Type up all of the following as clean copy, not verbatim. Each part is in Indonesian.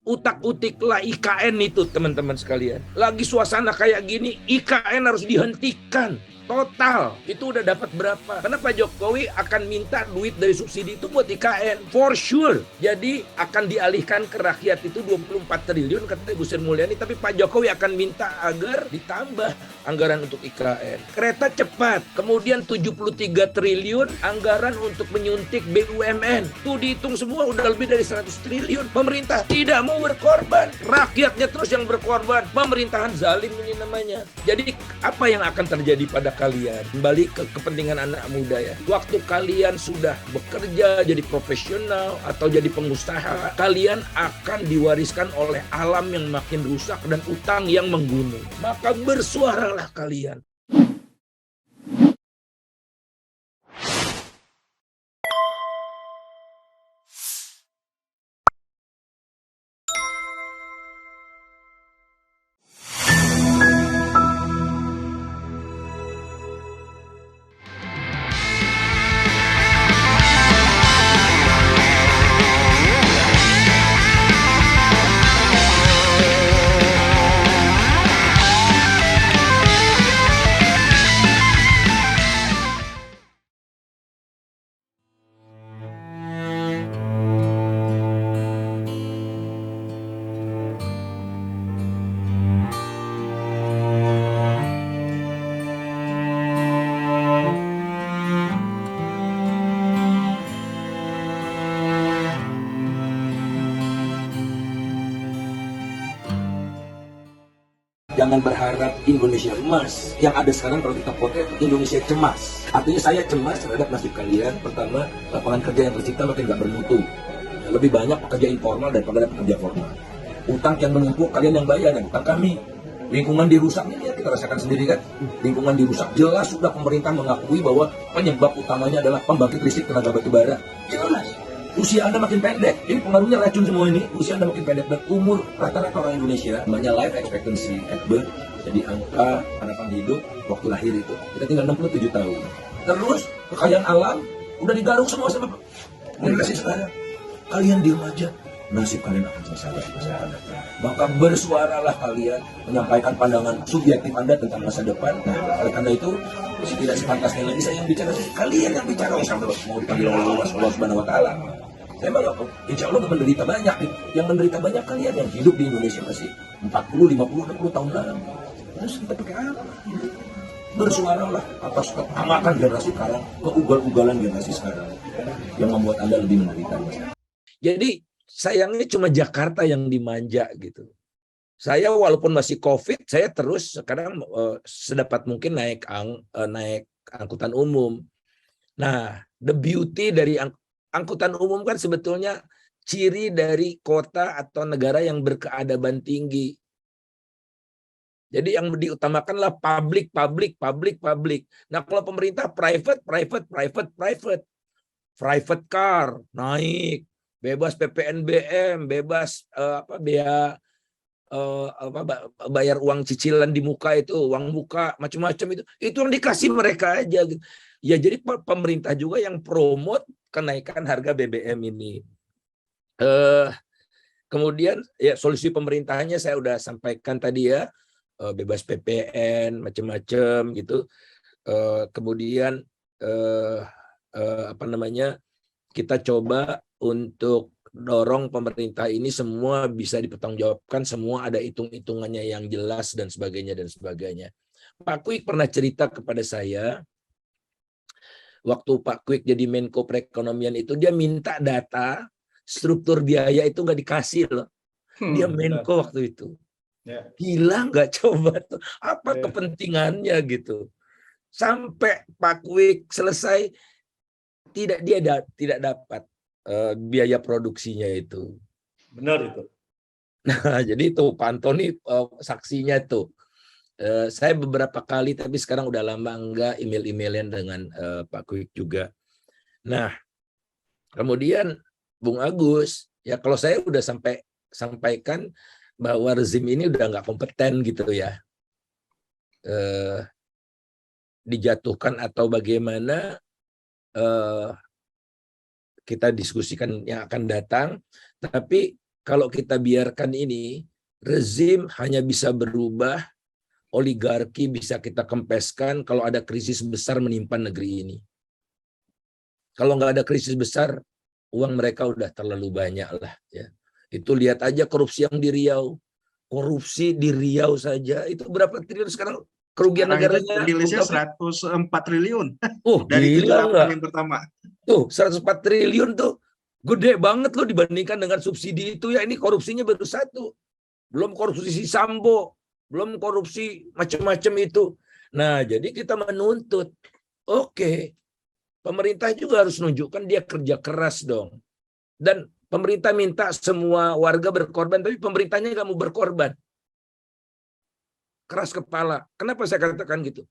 Utak-utiklah IKN itu, teman-teman sekalian. Lagi suasana kayak gini, IKN harus dihentikan. Total, itu udah dapat berapa? Karena Pak Jokowi akan minta duit dari subsidi itu buat IKN. For sure. Jadi akan dialihkan ke rakyat itu 24 triliun, kata Ibu Sri Mulyani. Tapi Pak Jokowi akan minta agar ditambah anggaran untuk IKN. Kereta cepat, kemudian 73 triliun anggaran untuk menyuntik BUMN. Itu dihitung semua udah lebih dari 100 triliun. Pemerintah tidak mau berkorban. Rakyatnya terus yang berkorban. Pemerintahan zalim ini namanya. Jadi apa yang akan terjadi pada kalian? Kembali ke kepentingan anak muda ya. Waktu kalian sudah bekerja jadi profesional atau jadi pengusaha, kalian akan diwariskan oleh alam yang makin rusak dan utang yang menggunung. Maka bersuaralah kalian. Jangan berharap Indonesia emas. Yang ada sekarang kalau kita potret Indonesia cemas. Artinya saya cemas terhadap nasib kalian. Pertama, lapangan kerja yang tercipta makin nggak bermutu. Lebih banyak pekerja informal daripada pekerja formal. Utang yang menumpuk kalian yang bayar, dan utang kami. Lingkungan dirusak, ini kita rasakan sendiri kan. Lingkungan dirusak, jelas sudah pemerintah mengakui bahwa penyebab utamanya adalah pembangkit listrik tenaga batubara. Jelas. Usia Anda makin pendek, ini pengaruhnya racun semua ini. Usia Anda makin pendek dan umur rata-rata orang Indonesia, namanya life expectancy at birth, jadi angka harapan hidup waktu lahir itu kita tinggal 67 tahun. Terus kekayaan alam udah digaruk semua sama generasi sekarang. Kalian diem aja, nasib kalian akan selesai. Maka bersuaralah kalian, menyampaikan pandangan subjektif Anda tentang masa depan. Nah, oleh karena itu, tidak sepantasnya lagi saya yang bicara, kalian yang bicara. Mau dipanggil Allah Subhanahu Wa Taala. Saya malah, insya Allah menderita banyak. Yang menderita banyak kalian yang hidup di Indonesia masih 40, 50, 60 tahun lalu. Terus kita pakai apa? Bersuaralah atas keamakan generasi sekarang, keugal-ugalan generasi sekarang yang membuat Anda lebih menderita. Jadi sayangnya cuma Jakarta yang dimanja gitu. Saya walaupun masih COVID, saya terus sekarang sedapat mungkin naik angkutan umum. Nah, the beauty dari angkutan umum kan sebetulnya ciri dari kota atau negara yang berkeadaban tinggi. Jadi yang diutamakanlah public. Nah, kalau pemerintah private. Private car naik, bebas PPNBM, bebas bayar uang cicilan di muka itu, uang muka macam-macam itu yang dikasih mereka aja gitu. Ya jadi pemerintah juga yang promote kenaikan harga BBM ini. Kemudian ya solusi pemerintahannya saya udah sampaikan tadi ya, bebas PPN macam-macam gitu. Kemudian kita coba untuk dorong pemerintah ini semua bisa dipertanggungjawabkan, semua ada hitung-hitungannya yang jelas dan sebagainya. Pak Kwik pernah cerita kepada saya, waktu Pak Kwik jadi Menko Perekonomian itu, dia minta data struktur biaya itu nggak dikasih loh. Dia Menko waktu itu. Gila nggak coba tuh, apa kepentingannya gitu. Sampai Pak Kwik selesai, tidak dapat biaya produksinya itu. Benar itu. Nah, jadi itu Pak Antoni saksinya tuh. Saya beberapa kali, tapi sekarang udah lama enggak email-emailan dengan Pak Kwik juga. Nah, kemudian Bung Agus, ya kalau saya udah sampaikan bahwa rezim ini udah nggak kompeten gitu ya. Dijatuhkan atau bagaimana, kita diskusikan yang akan datang. Tapi kalau kita biarkan ini, rezim hanya bisa berubah, oligarki bisa kita kempeskan kalau ada krisis besar menimpa negeri ini. Kalau nggak ada krisis besar, uang mereka udah terlalu banyak lah. Ya. Itu lihat aja korupsi yang di Riau. Korupsi di Riau saja, itu berapa triliun sekarang? Kerugian Sekarang itu negaranya. rilisnya 104 triliun Oh, dari gila 78 nggak? yang pertama. Tuh, 104 triliun tuh. Gede banget loh dibandingkan dengan subsidi itu ya. Ini korupsinya baru satu. Belum korupsi si Sambo. Belum korupsi macam-macam itu. Nah, jadi kita menuntut. Oke, pemerintah juga harus nunjukkan dia kerja keras dong. Dan pemerintah minta semua warga berkorban, tapi pemerintahnya nggak mau berkorban. Keras kepala. Kenapa saya katakan gitu?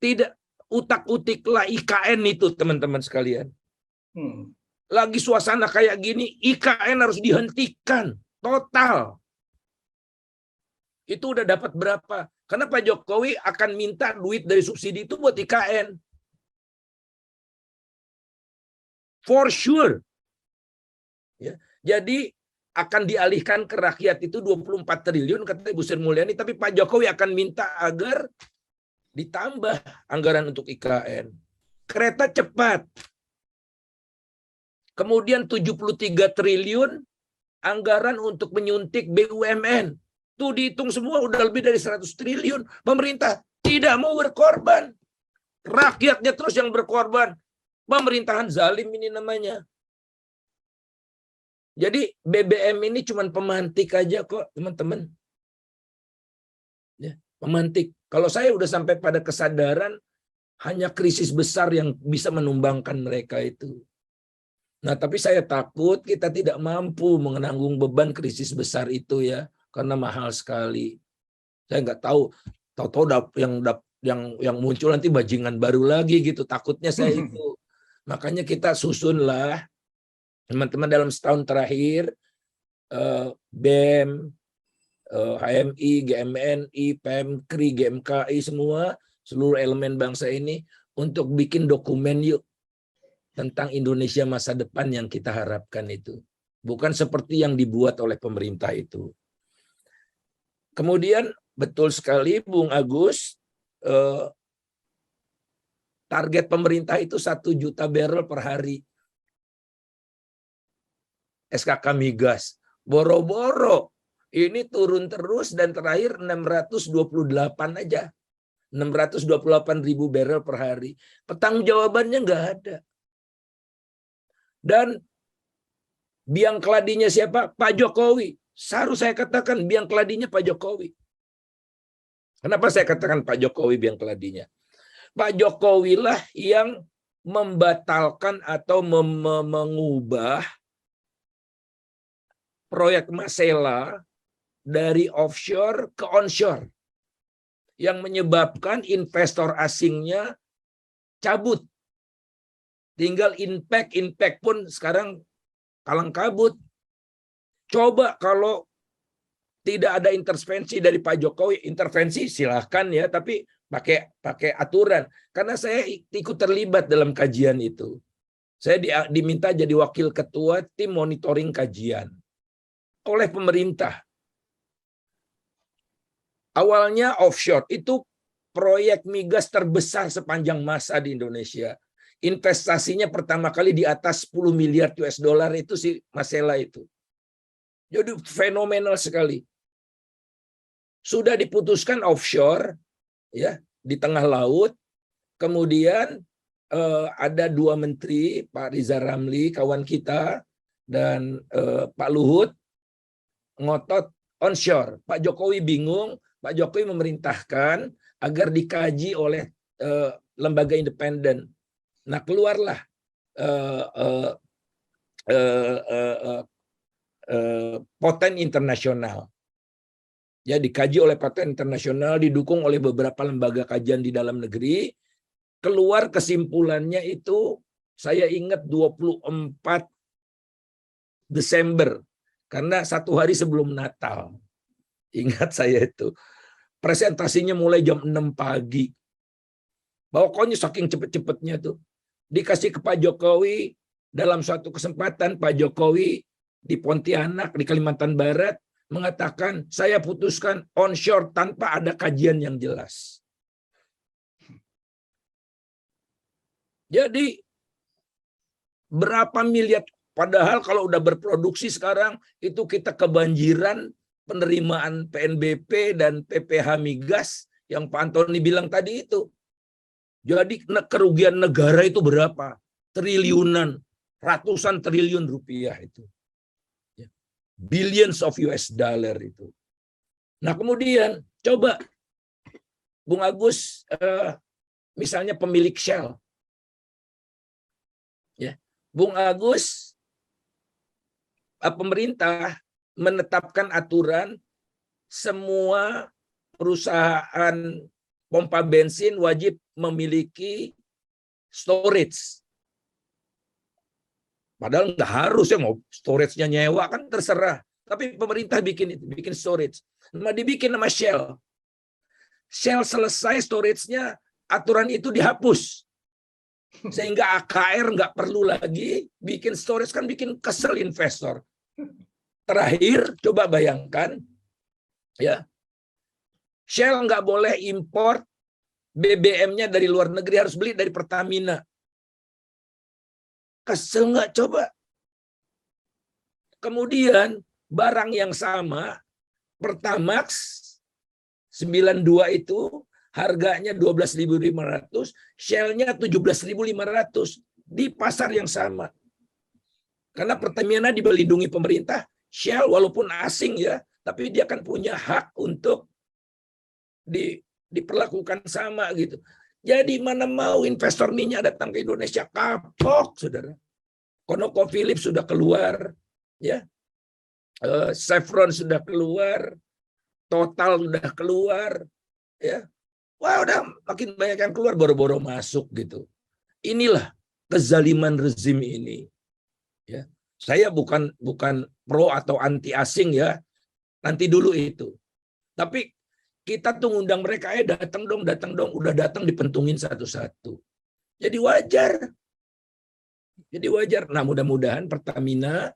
Tidak utak-utiklah IKN itu, teman-teman sekalian. Lagi suasana kayak gini, IKN harus dihentikan total. Itu udah dapat berapa? Karena Pak Jokowi akan minta duit dari subsidi itu buat IKN. For sure. Ya. Jadi akan dialihkan ke rakyat itu 24 triliun, kata Ibu Sri Mulyani, tapi Pak Jokowi akan minta agar ditambah anggaran untuk IKN. Kereta cepat. Kemudian 73 triliun anggaran untuk menyuntik BUMN. Tuh dihitung semua udah lebih dari 100 triliun. Pemerintah tidak mau berkorban. Rakyatnya terus yang berkorban. Pemerintahan zalim ini namanya. Jadi BBM ini cuma pemantik aja kok, teman-teman. Ya, pemantik. Kalau saya udah sampai pada kesadaran, hanya krisis besar yang bisa menumbangkan mereka itu. Nah, tapi saya takut kita tidak mampu menanggung beban krisis besar itu ya, karena mahal sekali. Saya nggak tahu, tahu-tahu yang muncul nanti bajingan baru lagi gitu. Takutnya saya itu. Makanya kita susunlah, teman-teman, dalam setahun terakhir, BEM, HMI, GMNI, PMKRI, GMKI, semua, seluruh elemen bangsa ini, untuk bikin dokumen yuk, tentang Indonesia masa depan yang kita harapkan itu. Bukan seperti yang dibuat oleh pemerintah itu. Kemudian, betul sekali Bung Agus, target pemerintah itu 1 juta barrel per hari. SKK migas. Boro-boro. Ini turun terus dan terakhir 628 aja. 628.000 barrel per hari. Pertanggungjawabannya nggak ada. Dan biang keladinya siapa? Pak Jokowi. Harus saya katakan biang keladinya Pak Jokowi. Kenapa saya katakan Pak Jokowi biang keladinya? Pak Jokowi lah yang membatalkan atau mengubah proyek Masela dari offshore ke onshore, yang menyebabkan investor asingnya cabut. Tinggal impact pun sekarang kalang kabut. Coba kalau tidak ada intervensi dari Pak Jokowi, intervensi silahkan ya, tapi pakai aturan. Karena saya ikut terlibat dalam kajian itu. Saya diminta jadi wakil ketua tim monitoring kajian oleh pemerintah. Awalnya offshore, itu proyek migas terbesar sepanjang masa di Indonesia. Investasinya pertama kali di atas 10 miliar US dollar itu si Masela itu. Jadi fenomenal sekali. Sudah diputuskan offshore ya, di tengah laut. Kemudian ada 2 menteri, Pak Riza Ramli kawan kita dan Pak Luhut ngotot onshore. Pak Jokowi bingung, Pak Jokowi memerintahkan agar dikaji oleh lembaga independen. Nah, keluarlah Poten Internasional. Ya, dikaji oleh Poten Internasional, didukung oleh beberapa lembaga kajian di dalam negeri. Keluar kesimpulannya itu, saya ingat 24 Desember, karena 1 hari sebelum Natal. Ingat saya itu. Presentasinya mulai jam 6 pagi. Pokoknya saking cepet-cepetnya tuh. Dikasih ke Pak Jokowi, dalam suatu kesempatan Pak Jokowi di Pontianak, di Kalimantan Barat, mengatakan, saya putuskan onshore tanpa ada kajian yang jelas. Jadi, berapa miliar, padahal kalau udah berproduksi sekarang, itu kita kebanjiran penerimaan PNBP dan PPH Migas, yang Pak Antoni bilang tadi itu. Jadi kerugian negara itu berapa? Triliunan, ratusan triliun rupiah itu. Billions of US dollar itu. Nah kemudian coba Bung Agus, misalnya pemilik Shell, ya, Bung Agus, pemerintah menetapkan aturan semua perusahaan pompa bensin wajib memiliki storage. Padahal nggak harus ya, mau storage-nya nyewa kan terserah. Tapi pemerintah bikin itu, bikin storage. Nah, dibikin sama Shell. Shell selesai storage-nya, aturan itu dihapus. Sehingga AKR nggak perlu lagi bikin storage, kan bikin kesel investor. Terakhir, coba bayangkan, ya, Shell nggak boleh import BBM-nya dari luar negeri, harus beli dari Pertamina. Kesel nggak coba? Kemudian barang yang sama, Pertamax 92 itu harganya 12.500, Shell-nya 17.500 di pasar yang sama. Karena Pertamina dilindungi pemerintah, Shell walaupun asing ya, tapi dia kan punya hak untuk diperlakukan sama gitu. Jadi mana mau investor minyak datang ke Indonesia, kapok, saudara. ConocoPhillips sudah keluar, ya. Chevron sudah keluar, Total sudah keluar, ya. Wah, udah makin banyak yang keluar, boro-boro masuk gitu. Inilah kezaliman rezim ini. Ya. Saya bukan pro atau anti asing ya. Nanti dulu itu. Tapi kita tuh ngundang mereka, datang dong, udah datang dipentungin satu-satu. Jadi wajar. Nah, mudah-mudahan Pertamina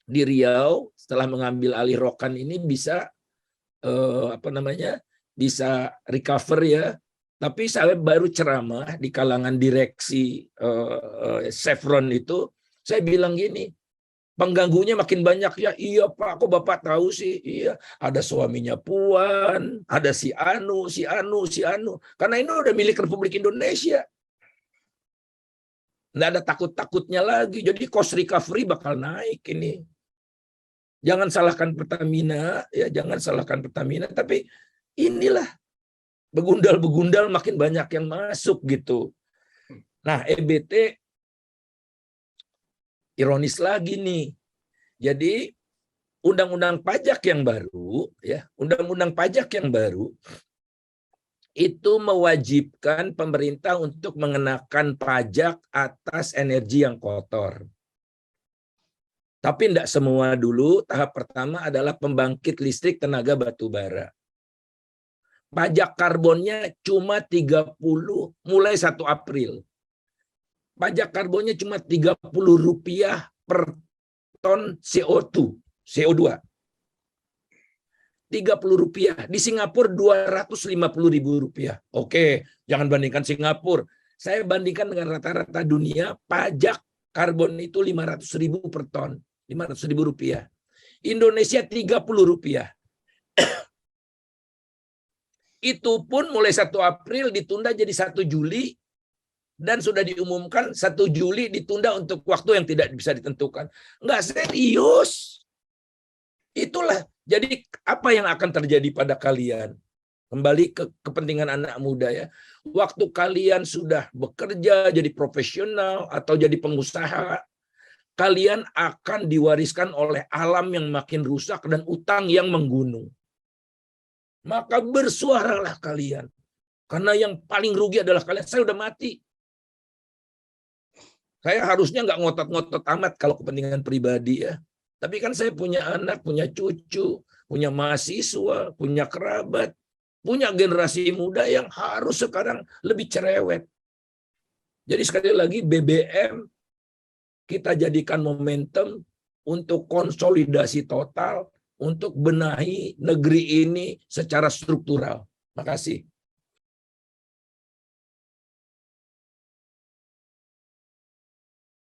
di Riau setelah mengambil alih Rokan ini bisa bisa recover ya. Tapi saya baru ceramah di kalangan direksi Chevron itu, saya bilang gini, pengganggunya makin banyak ya. Iya Pak, kok Bapak tahu sih? Iya, ada suaminya Puan, ada si Anu. Karena ini udah milik Republik Indonesia. Nggak ada takut-takutnya lagi. Jadi cost recovery bakal naik ini. Jangan salahkan Pertamina, ya jangan salahkan Pertamina. Tapi inilah begundal-begundal makin banyak yang masuk gitu. Nah, EBT ironis lagi nih. Jadi undang-undang pajak yang baru, ya, undang-undang pajak yang baru itu mewajibkan pemerintah untuk mengenakan pajak atas energi yang kotor. Tapi tidak semua dulu. Tahap pertama adalah pembangkit listrik tenaga batu bara. Pajak karbonnya cuma 30 mulai 1 April. Pajak karbonnya cuma Rp30 per ton CO2. Rp30. Di Singapura Rp250.000. Oke, jangan bandingkan Singapura. Saya bandingkan dengan rata-rata dunia, pajak karbon itu Rp500.000 per ton. Rp500.000. Indonesia Rp30. Itu pun mulai 1 April ditunda jadi 1 Juli. Dan sudah diumumkan 1 Juli ditunda untuk waktu yang tidak bisa ditentukan. Nggak serius. Itulah. Jadi apa yang akan terjadi pada kalian? Kembali ke kepentingan anak muda ya. Waktu kalian sudah bekerja jadi profesional atau jadi pengusaha, kalian akan diwariskan oleh alam yang makin rusak dan utang yang menggunung. Maka bersuaralah kalian. Karena yang paling rugi adalah kalian. Saya udah mati. Saya harusnya nggak ngotot-ngotot amat kalau kepentingan pribadi ya. Tapi kan saya punya anak, punya cucu, punya mahasiswa, punya kerabat, punya generasi muda yang harus sekarang lebih cerewet. Jadi sekali lagi BBM kita jadikan momentum untuk konsolidasi total, untuk benahi negeri ini secara struktural. Makasih.